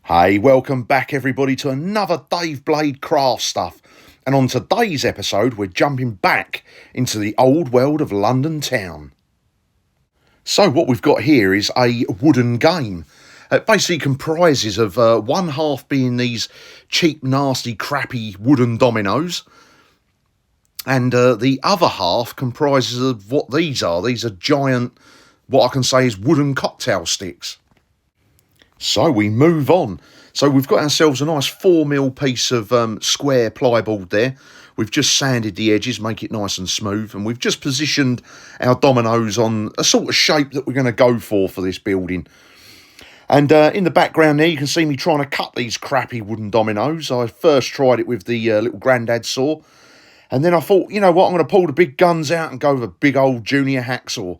Hey, welcome back everybody to another Dave Blade Craft Stuff. And on today's episode, we're jumping back into the old world of London town. So what we've got here is a wooden game. It basically comprises of one half being these cheap, nasty, crappy wooden dominoes. And the other half comprises of what these are. These are giant, what I can say is wooden cocktail sticks. So we move on. So we've got ourselves a nice 4mm piece of square plyboard there. We've just sanded the edges, make it nice and smooth. And we've just positioned our dominoes on a sort of shape that we're going to go for this building. And in the background there, you can see me trying to cut these crappy wooden dominoes. I first tried it with the little granddad saw. And then I thought, you know what, I'm going to pull the big guns out and go with a big old junior hacksaw.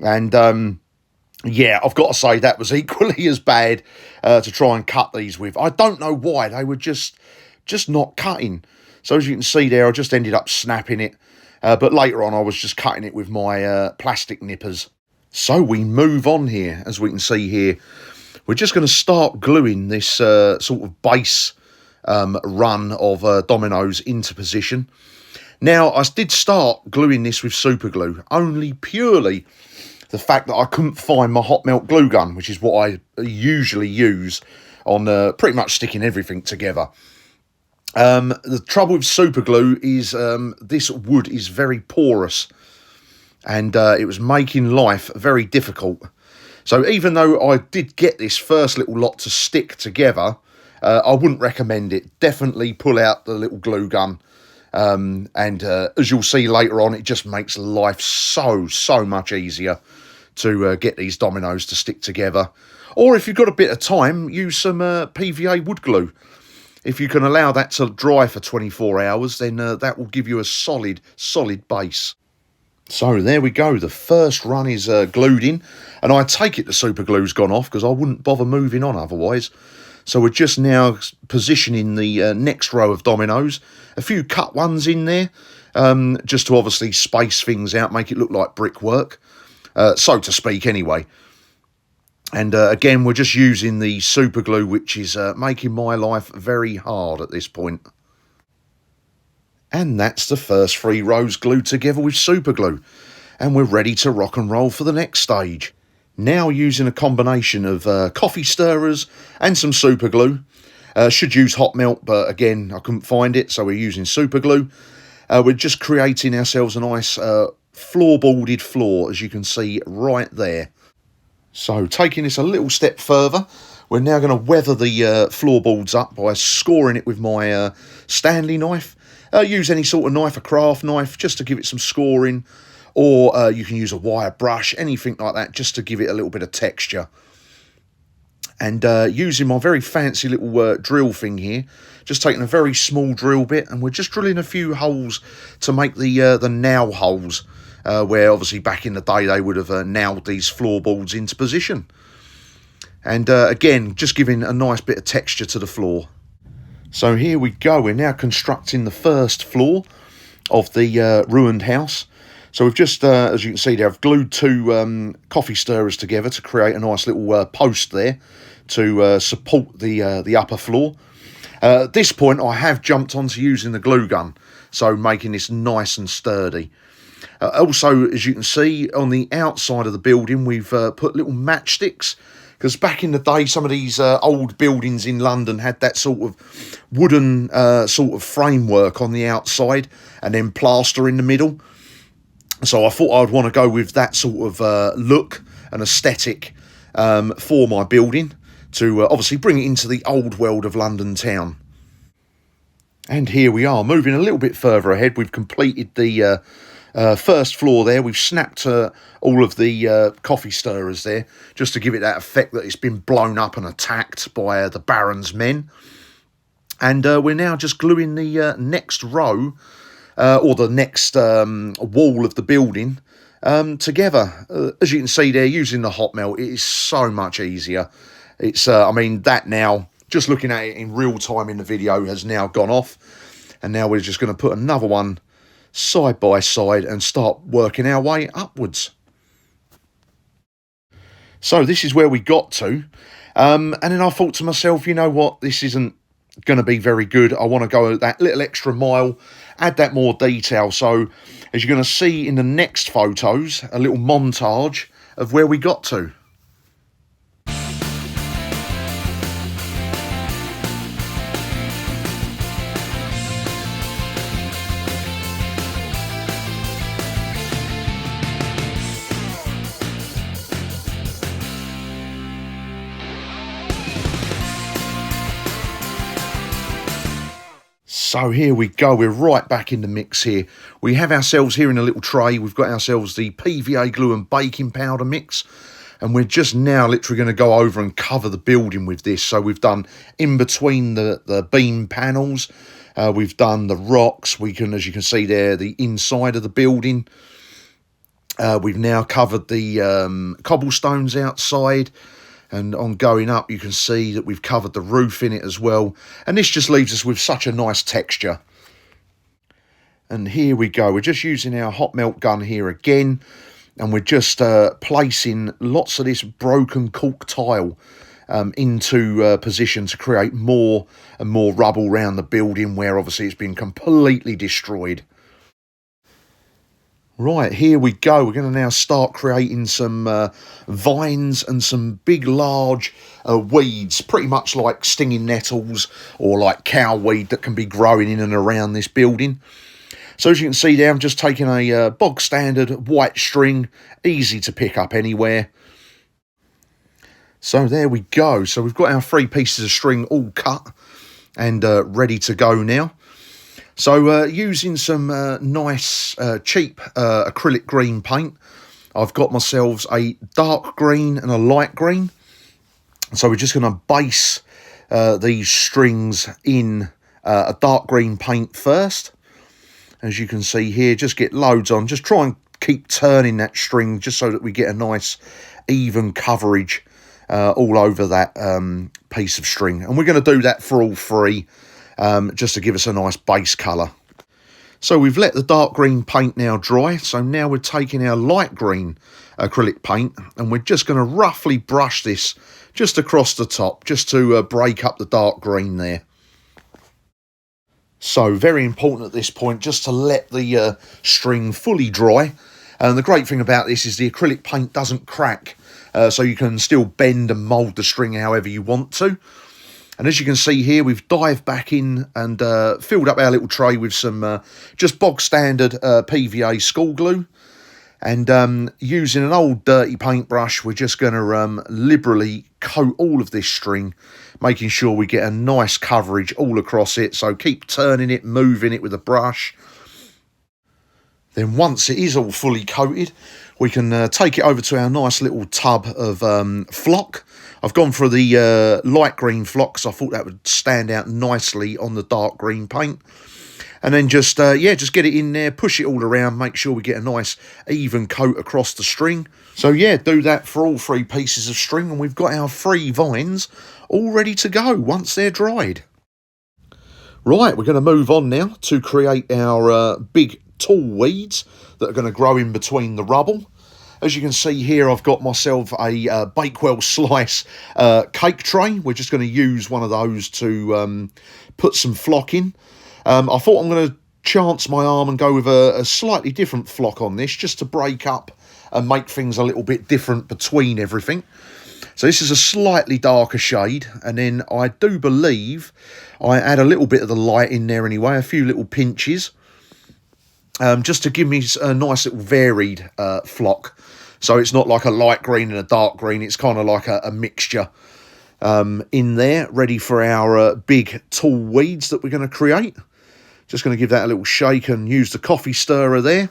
And yeah, I've got to say that was equally as bad to try and cut these with. I don't know why, they were just not cutting. So as you can see there, I just ended up snapping it. But later on, I was just cutting it with my plastic nippers. So we move on here, as we can see here. We're just going to start gluing this sort of base run of dominoes into position. Now, I did start gluing this with super glue, only purely the fact that I couldn't find my hot melt glue gun, which is what I usually use on pretty much sticking everything together. The trouble with super glue is this wood is very porous, and it was making life very difficult. So even though I did get this first little lot to stick together, I wouldn't recommend it. Definitely pull out the little glue gun. As you'll see later on, it just makes life so much easier to get these dominoes to stick together. Or if you've got a bit of time, use some PVA wood glue. If you can allow that to dry for 24 hours, then that will give you a solid base. So there we go, the first run is glued in, and I take it the super glue's gone off because I wouldn't bother moving on otherwise. So we're just now positioning the next row of dominoes, a few cut ones in there, just to obviously space things out, make it look like brickwork, so to speak anyway. And again, we're just using the super glue, which is making my life very hard at this point. And that's the first 3 rows glued together with super glue. And we're ready to rock and roll for the next stage. Now using a combination of coffee stirrers and some super glue. Should use hot melt, but again, I couldn't find it, so we're using super glue. We're just creating ourselves a nice floorboarded floor, as you can see right there. So taking this a little step further, we're now going to weather the floorboards up by scoring it with my Stanley knife. Use any sort of knife, a craft knife, just to give it some scoring. Or you can use a wire brush, anything like that, just to give it a little bit of texture. And using my very fancy little drill thing here, just taking a very small drill bit, and we're just drilling a few holes to make the nail holes, where obviously back in the day they would have nailed these floorboards into position. And again, just giving a nice bit of texture to the floor. So here we go, we're now constructing the first floor of the ruined house. So we've just, as you can see there, I've glued 2 coffee stirrers together to create a nice little post there to support the upper floor. At this point, I have jumped onto using the glue gun, so making this nice and sturdy. Also, as you can see, on the outside of the building, we've put little matchsticks, because back in the day, some of these old buildings in London had that sort of wooden sort of framework on the outside, and then plaster in the middle. So I thought I'd want to go with that sort of look and aesthetic for my building to obviously bring it into the old world of London town. And here we are, moving a little bit further ahead. We've completed the first floor there. We've snapped all of the coffee stirrers there, just to give it that effect that it's been blown up and attacked by the Baron's men. And we're now just gluing the next row, or the next wall of the building together. As you can see there, using the hot melt, it is so much easier. It's, I mean, that now, just looking at it in real time in the video, has now gone off. And now we're just going to put another one side by side and start working our way upwards. So this is where we got to. And then I thought to myself, you know what, this isn't going to be very good. I want to go that little extra mile, add that more detail. So as you're going to see in the next photos, a little montage of where we got to. So here we go, we're right back in the mix here. We have ourselves here in a little tray, we've got ourselves the PVA glue and baking powder mix, and we're just now literally going to go over and cover the building with this. So we've done in between the beam panels, we've done the rocks, we can, as you can see there, the inside of the building. We've now covered the cobblestones outside. And on going up, you can see that we've covered the roof in it as well. And this just leaves us with such a nice texture. And here we go. We're just using our hot melt gun here again. And we're just placing lots of this broken cork tile into position to create more and more rubble around the building where obviously it's been completely destroyed. Right, here we go. We're going to now start creating some vines and some big, large weeds, pretty much like stinging nettles or like cowweed that can be growing in and around this building. So as you can see there, I'm just taking a bog standard white string, easy to pick up anywhere. So there we go. So we've got our 3 pieces of string all cut and ready to go now. So using some nice cheap acrylic green paint, I've got myself a dark green and a light green. So we're just going to base these strings in a dark green paint first. As you can see here, just get loads on. Just try and keep turning that string just so that we get a nice even coverage all over that piece of string. And we're going to do that for all 3. Just to give us a nice base colour. So we've let the dark green paint now dry. So now we're taking our light green acrylic paint and we're just going to roughly brush this just across the top, just to break up the dark green there. So very important at this point, just to let the string fully dry. And the great thing about this is the acrylic paint doesn't crack. So you can still bend and mould the string however you want to. And as you can see here, we've dived back in and filled up our little tray with some just bog standard PVA school glue. And using an old dirty paintbrush, we're just going to liberally coat all of this string, making sure we get a nice coverage all across it. So keep turning it, moving it with a brush. Then once it is all fully coated, we can take it over to our nice little tub of flock. I've gone for the light green flock because I thought that would stand out nicely on the dark green paint. And then just get it in there, push it all around, make sure we get a nice even coat across the string. So yeah, do that for all 3 pieces of string, and we've got our 3 vines all ready to go once they're dried. Right, we're going to move on now to create our big tall weeds that are going to grow in between the rubble. As you can see here, I've got myself a Bakewell Slice cake tray. We're just going to use one of those to put some flock in. I thought I'm going to chance my arm and go with a slightly different flock on this, just to break up and make things a little bit different between everything. So this is a slightly darker shade, and then I do believe I add a little bit of the light in there anyway, a few little pinches, just to give me a nice little varied flock. So it's not like a light green and a dark green, it's kind of like a mixture in there, ready for our big tall weeds that we're going to create. Just going to give that a little shake and use the coffee stirrer there.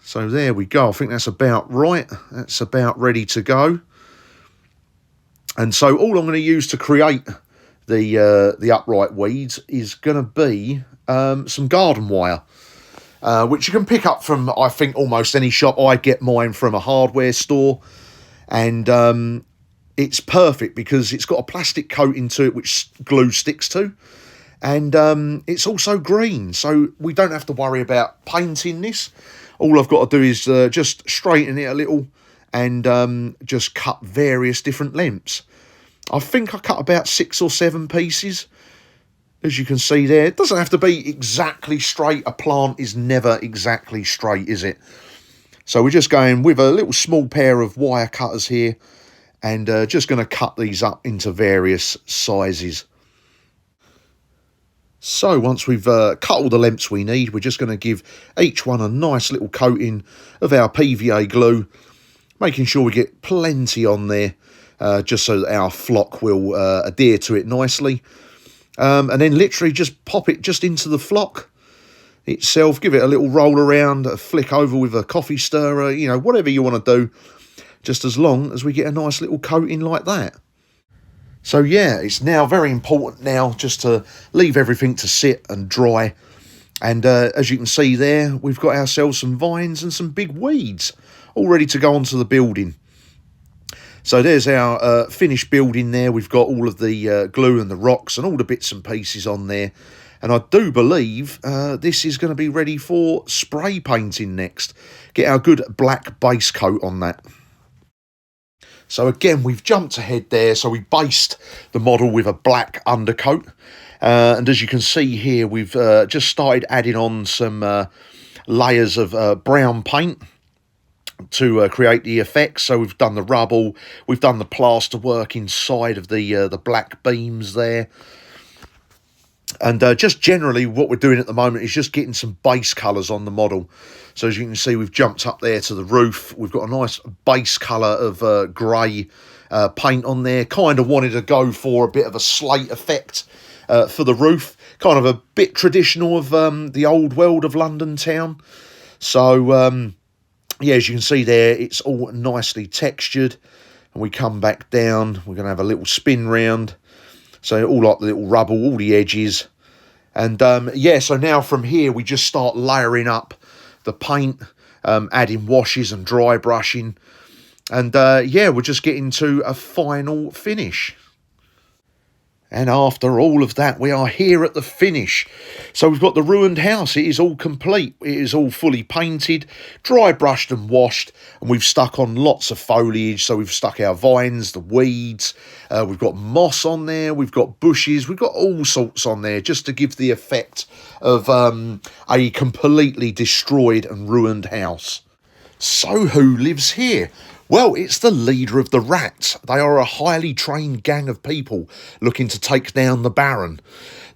So there we go. I think that's about right. That's about ready to go. And so all I'm going to use to create the upright weeds is going to be some garden wire, which you can pick up from, I think, almost any shop. I get mine from a hardware store, and it's perfect because it's got a plastic coating to it which glue sticks to, and it's also green, so we don't have to worry about painting this. All I've got to do is just straighten it a little and just cut various different lengths. I think I cut about 6 or 7 pieces. As you can see there, it doesn't have to be exactly straight. A plant is never exactly straight, is it? So we're just going with a little small pair of wire cutters here, and just going to cut these up into various sizes. So once we've cut all the lengths we need, we're just going to give each one a nice little coating of our PVA glue, making sure we get plenty on there, just so that our flock will adhere to it nicely. And then literally just pop it just into the flock itself, give it a little roll around, a flick over with a coffee stirrer, you know, whatever you want to do, just as long as we get a nice little coating like that. So yeah, it's now very important now just to leave everything to sit and dry. And as you can see there, we've got ourselves some vines and some big weeds all ready to go onto the building. So there's our finished building there. We've got all of the glue and the rocks and all the bits and pieces on there. And I do believe this is going to be ready for spray painting next. Get our good black base coat on that. So again, we've jumped ahead there. So we based the model with a black undercoat. And as you can see here, we've just started adding on some layers of brown paint to create the effects. So we've done the rubble, we've done the plaster work inside of the black beams there. And just generally what we're doing at the moment is just getting some base colours on the model. So as you can see, we've jumped up there to the roof. We've got a nice base colour of grey paint on there. Kind of wanted to go for a bit of a slate effect for the roof. Kind of a bit traditional of the old world of London town. So yeah, as you can see there, it's all nicely textured. And we come back down. We're going to have a little spin round. So all like the little rubble, all the edges. And yeah, so now from here, we just start layering up the paint, adding washes and dry brushing. And yeah, we're just getting to a final finish. And after all of that, we are here at the finish. So we've got the ruined house. It is all complete. It is all fully painted, dry brushed and washed. And we've stuck on lots of foliage. So we've stuck our vines, the weeds. We've got moss on there. We've got bushes. We've got all sorts on there just to give the effect of a completely destroyed and ruined house. So who lives here? Well, it's the leader of the Rats. They are a highly trained gang of people looking to take down the Baron.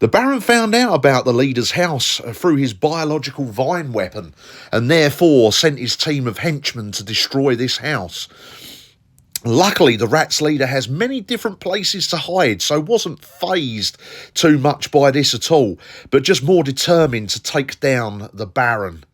The Baron found out about the leader's house through his biological vine weapon and therefore sent his team of henchmen to destroy this house. Luckily, the Rats leader has many different places to hide, so wasn't fazed too much by this at all, but just more determined to take down the Baron.